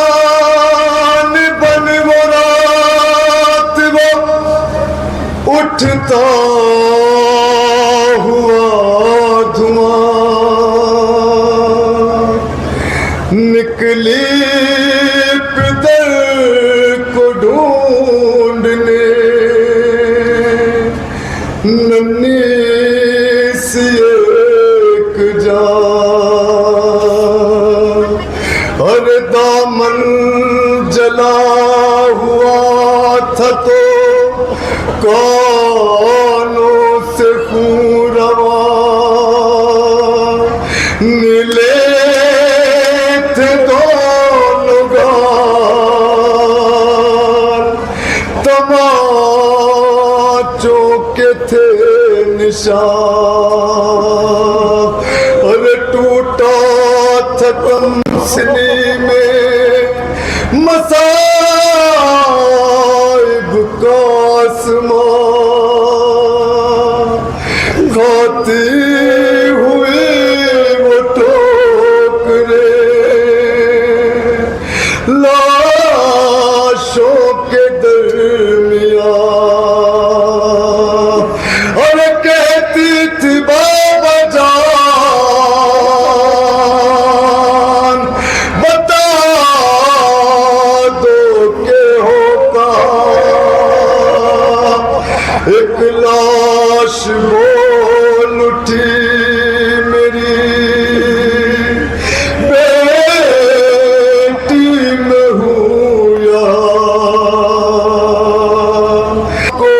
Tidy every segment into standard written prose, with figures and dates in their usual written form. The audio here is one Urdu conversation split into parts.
سنسان بن وہ رات وہ اٹھتا ہوا دھواں نکلی پدر کو ڈھونڈنے ننھی سی ایک جان اور دامن جلا ہوا تھا تو کانوں سے خون رواں نیلے تھے دونوں گال تماچوں کے تھے نشان اور ٹوٹا تھا تمسنی میں مصائب کا آسمان کھاتی ہوئی وہ ٹھوکریں لاشوں کے درمیان اور کہتی تھی بابا جان بتا دو کہ ہوگا ایک لاش بول اٹھی میری بیٹی میں ہوں یا کو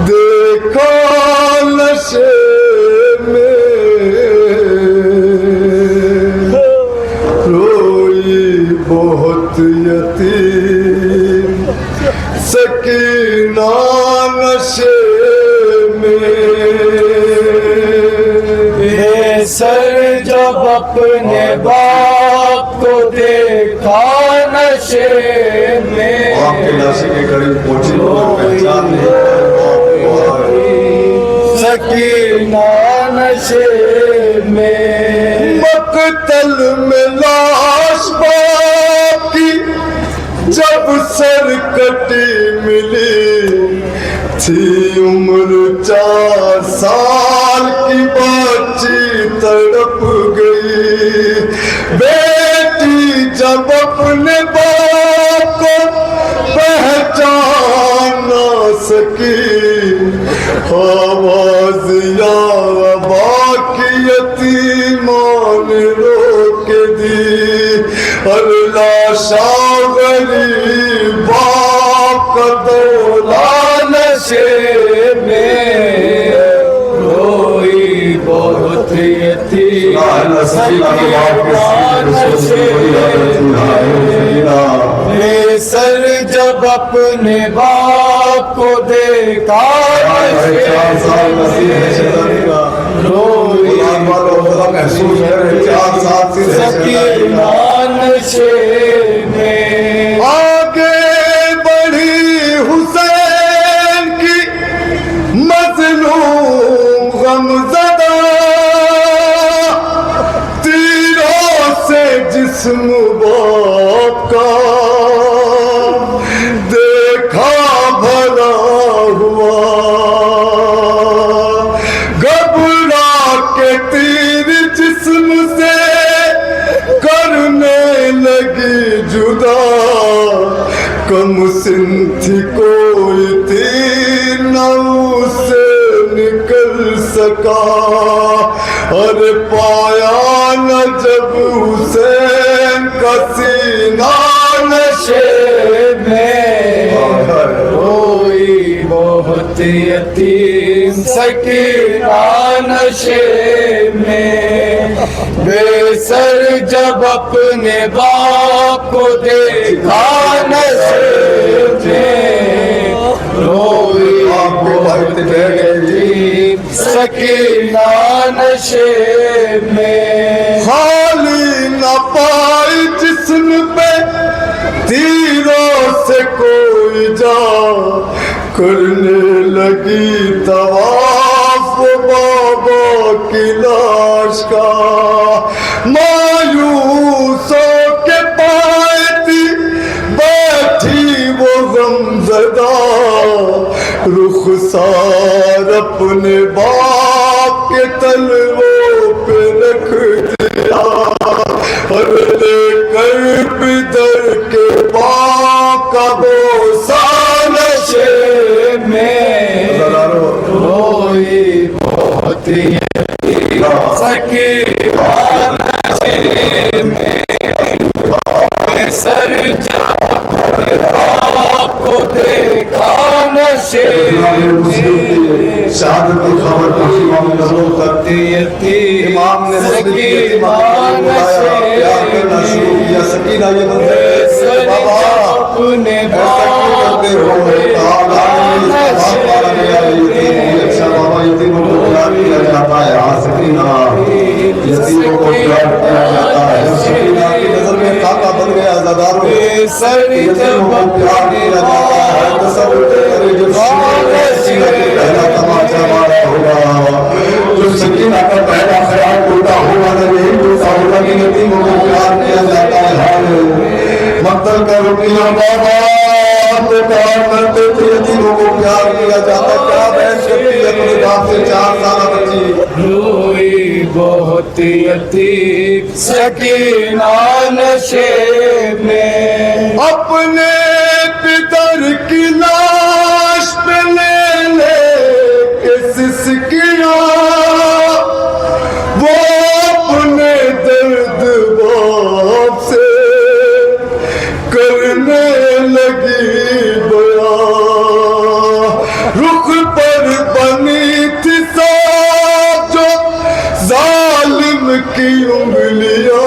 دیکھا نشے میں روئی بہت یتیم سکینہ نشے میں بے سر جب اپنے باپ کو دیکھا نشے میں آپ کے ناشے کے قریب پہنچی اور پہچان نہیں سکینہ نشے میں مقتل میں لاش باپ کی جب سر کٹی ملی تھی عمر 4 سال کی بچی تڑپ گئی بیٹی جب اپنے باپ کو پہچان نہ سکی آواز یا باقی یتیمان رو کے دی اور لاشا غریب باپ کا دولا نشے میں روئی بہت یتیم بے سر جب اپنے باپ کو دیکھا روئی سکینہ نشے میں آگے بڑھی حسین کی مظلوم غمزدہ تیروں سے جسم باپ کا دیکھا بھلا ہوا گھبرا کے تیر جسم سے کرنے لگی جدا کم سن تھی کوئی تیر نہ اسے نکل سکا اور پایا نہ جب حسین کا سینہ نشے میں روئی بہت یتیم سکینہ نشے میں بے سر جب اپنے باپ کو دیکھا نشے میں روئی بہت یتیم سکینہ نشے میں خالی نہ پائی جسم پہ تیروں سے کوئی جا کرنے لگی طواف بابا کی لاش کا مایوس اپنے باپ کے تلووں پہ رکھ دیا اور لے کر پدر کے پاؤں کا بوسہ نشے میں روئی بہت سکینہ نشے میں سر آپ کو دیکھا نشے میں شہادت کی خبر پوچھی امام نے ضرور کرتی امام نے سکینہ کرنا شروع کیا سکینہ یہ منظر بابا اپنے باپ کرتے اچھا بابا یتیموں کو پیار کیا جاتا ہے ہاں سکینہ یتیموں کو پیار کیا جاتا ہے سکینہ کی نظر میں خاکہ بن گیا زداروں یتیموں کو پیار کیا جاتا ہے تصور کرے جب سکینہ کے پہلا تماچا مارا ہوگا جو سکینہ کا پہلا خیال ٹوٹا ہوگا نہیں ٹوٹا ہوگا کہ یتیموں کو پیار کیا جاتا ہے مقتل کا روٹیاں بابا تو پیار کرتے تھے یتیموں کو پیار کیا جاتا کیا بہن کرتی ہے اپنے باپ سے 4 سالہ بچی روئی بہت یتیم سکینہ نشے میں اپنے پدر کی لاش پہ لے لے کے سسکیاں وہ اپنے درد باپ سے کرنے لگی بیان رخ پر بنی تھی ساتھ جو ظالم کی انگلیاں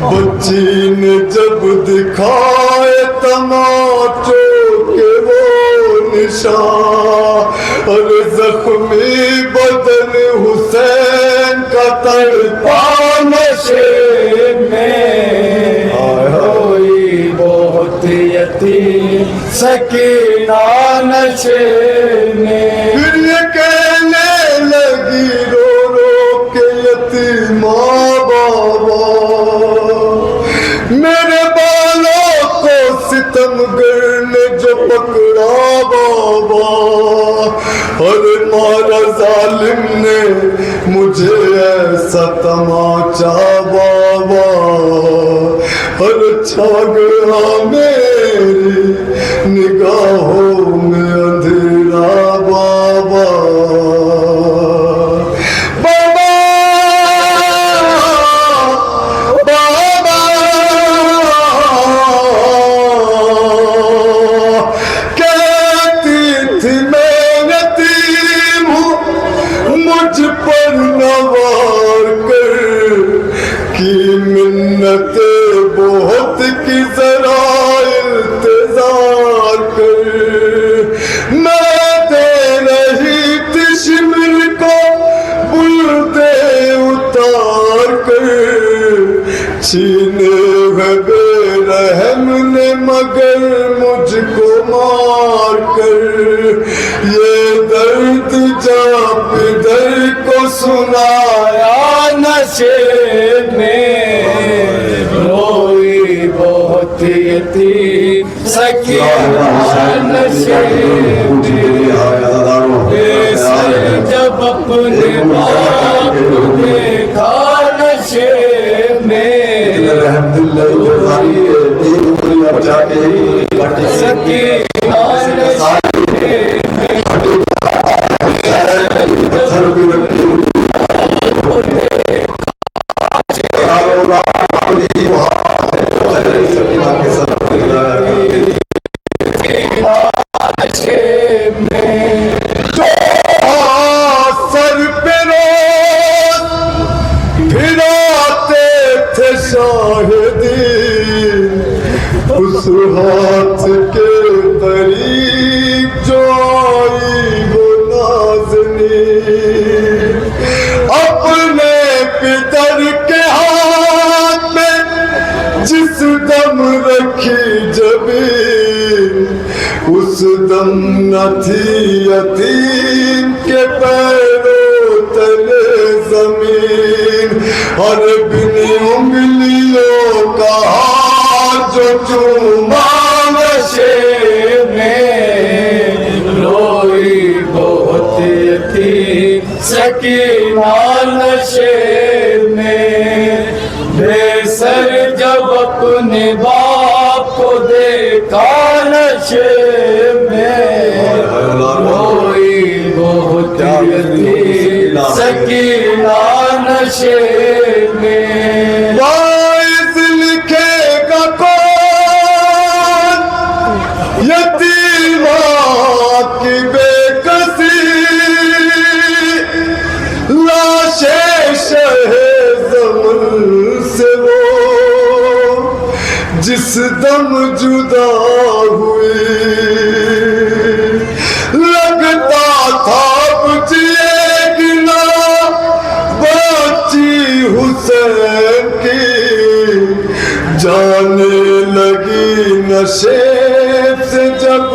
بچی نے جب دکھائے تماچوں کے وہ نشان اور زخمی بدن حسین کا تڑپا نشے میں روئی بہت یتیم سکینہ نشے میں پھر یہ کہنے لگی رو رو کے یتیمہ بابا میرے بالوں کو ستمگر نے جو پکڑا بابا اور مارا ظالم نے مجھے ایسا تماچا بابا اور چھا گیا میری نگاہوں میں اندھیرا بابا بابا بابا کہتی تھی میں یتیم ہوں مجھ پر نوار کر کی منت بہت کی ذرا التظار کر میں دے رہی تھی شمر کو بلدے اتار کر چھینے ہوئے بے رحم نے مگر مجھ کو مار کر یہ درد جا پدر کو سنایا نشے میں روئی بہت یتیم سکینہ نشے میں سر جب اپنے باپ کو دیکھا نشے میں سکینہ نشے سر پہ روز پھراتے تھے شاہدی اس ہاتھ کے قریب جو آئی وہ نازنی اپنے پدر کے ہاتھ میں جس دم رکھی جبین اس دم نہ تھی یتیم کے پیروں تلے زمین اور بنی انگلیوں کا ہاتھ جو چوما نشے میں روئی بہت سکینہ نشے میں بے سر جب اپنے باپ کو دیکھا نشے میں روئی بہت یتیم سکینہ نشے میں باعث لکھے گا کون یتیماں کی بے کسی لاشیں شہ زمن سے وہ جس دم جدا ہوئی لگتا تھا بچیے گنا بچی حسین کی جانے لگی نشے سے جب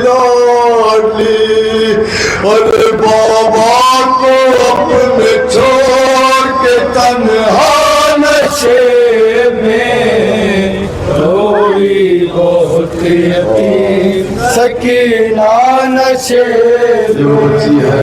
لاڈلی اور بابا کو اپنے چھوڑ کے تنہا نشے میں روئی بہت یتیم سکینہ نشے میں